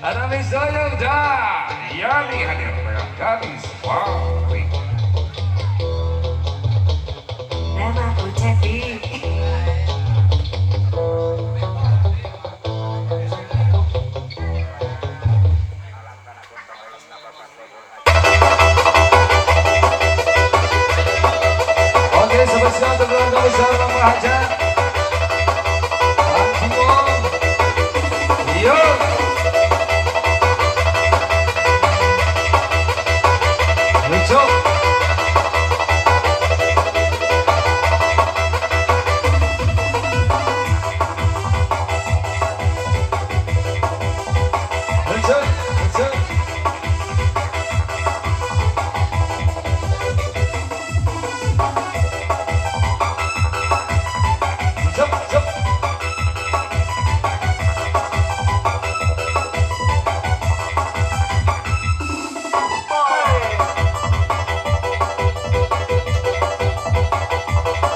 Ada Miss Doyong dan Yani hadir dengan gadis Wari. Namaku Cepi. Oke, spesial untuk keluarga besar Bapak Haja. Bang Simon. Yuk. Lucu. Lucu, lucu. Lucu, lucu.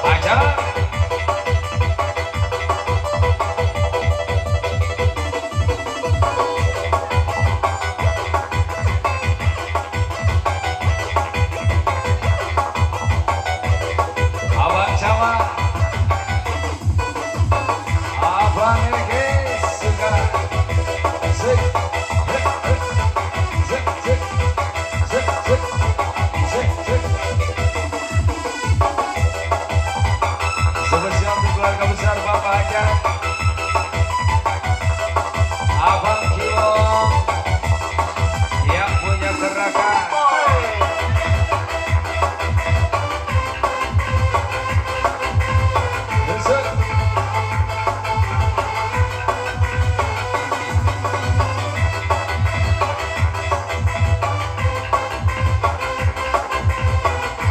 Haja. Abang Jawa, Abang Ege segala sik, sik, sik, sik, sik, sik, sik, sik. Spesial untuk keluarga besar Bapak Haja, Abang Kimo yang punya gerakan. Lucu.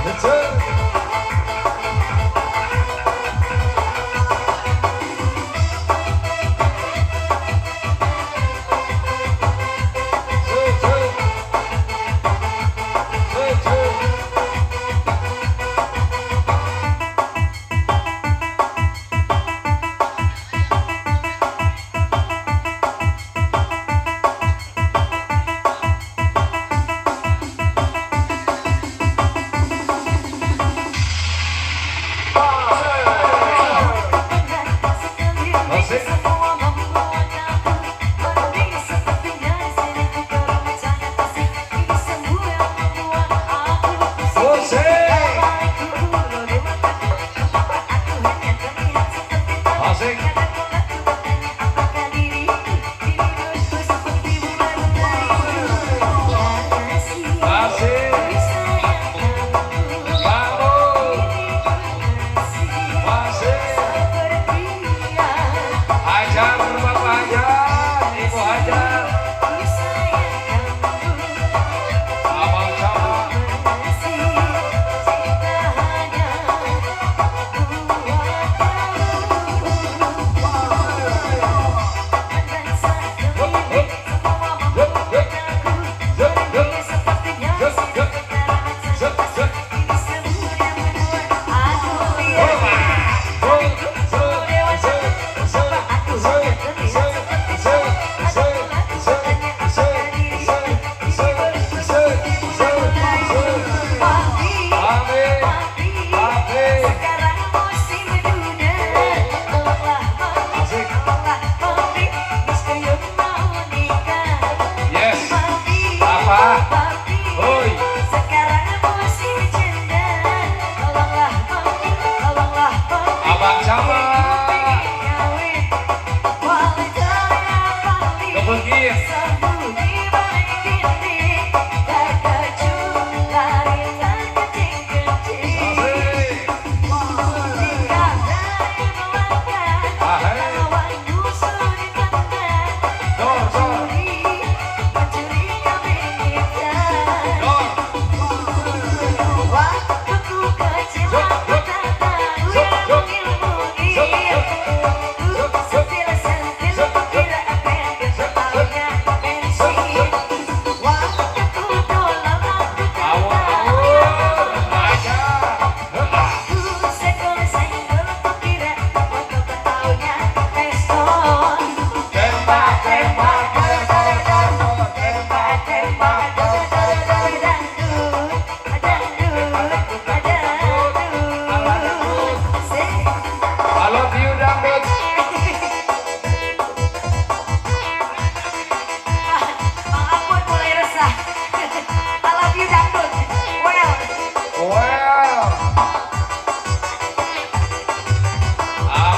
Lucu. Lucu. Lucu. Masih. Asik. Asik. Bangun. Masih. Hajar Bapak Hajar, Ibu Hajar, Abang Jawa.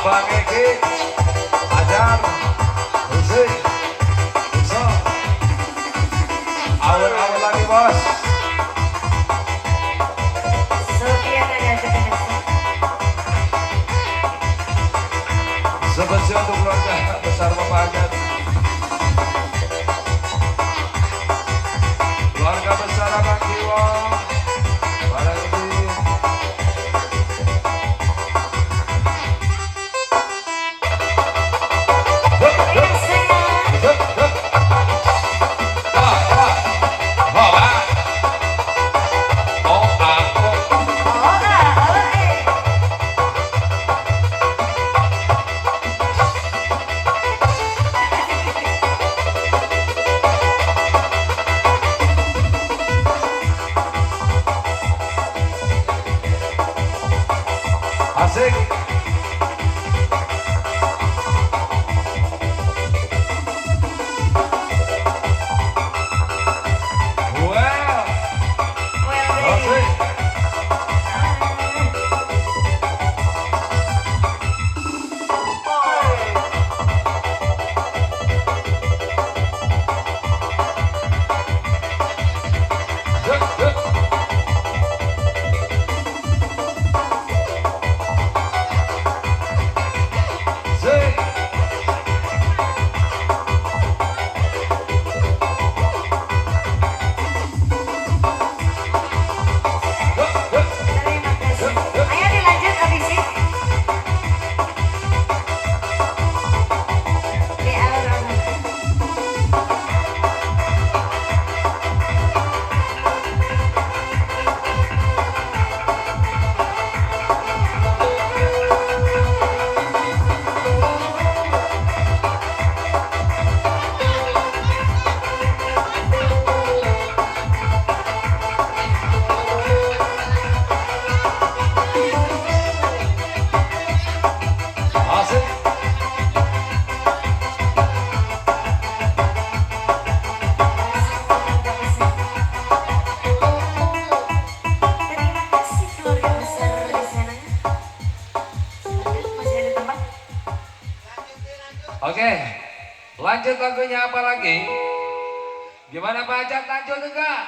Abang Eki, Ajar, Hussein, Iso. Awal-awal lagi bos. Sophia ada sebenarnya. Spesial untuk keluarga besar Bapak Ajat. Keluarga besar Abang Kiwo, para ibu. Yang sayang. Oh, eh. Asik. Well, Well, asik. Zek, zek. Zek. Zek, zek. terima kasih. Ayo dilanjut habisin. Di alur-alur. Asik. Terima kasih keluarga besar di sana. Masih ada tempat? Oke, lanjut lagunya apa lagi? Gimana Pak Ajat, lanjut enggak?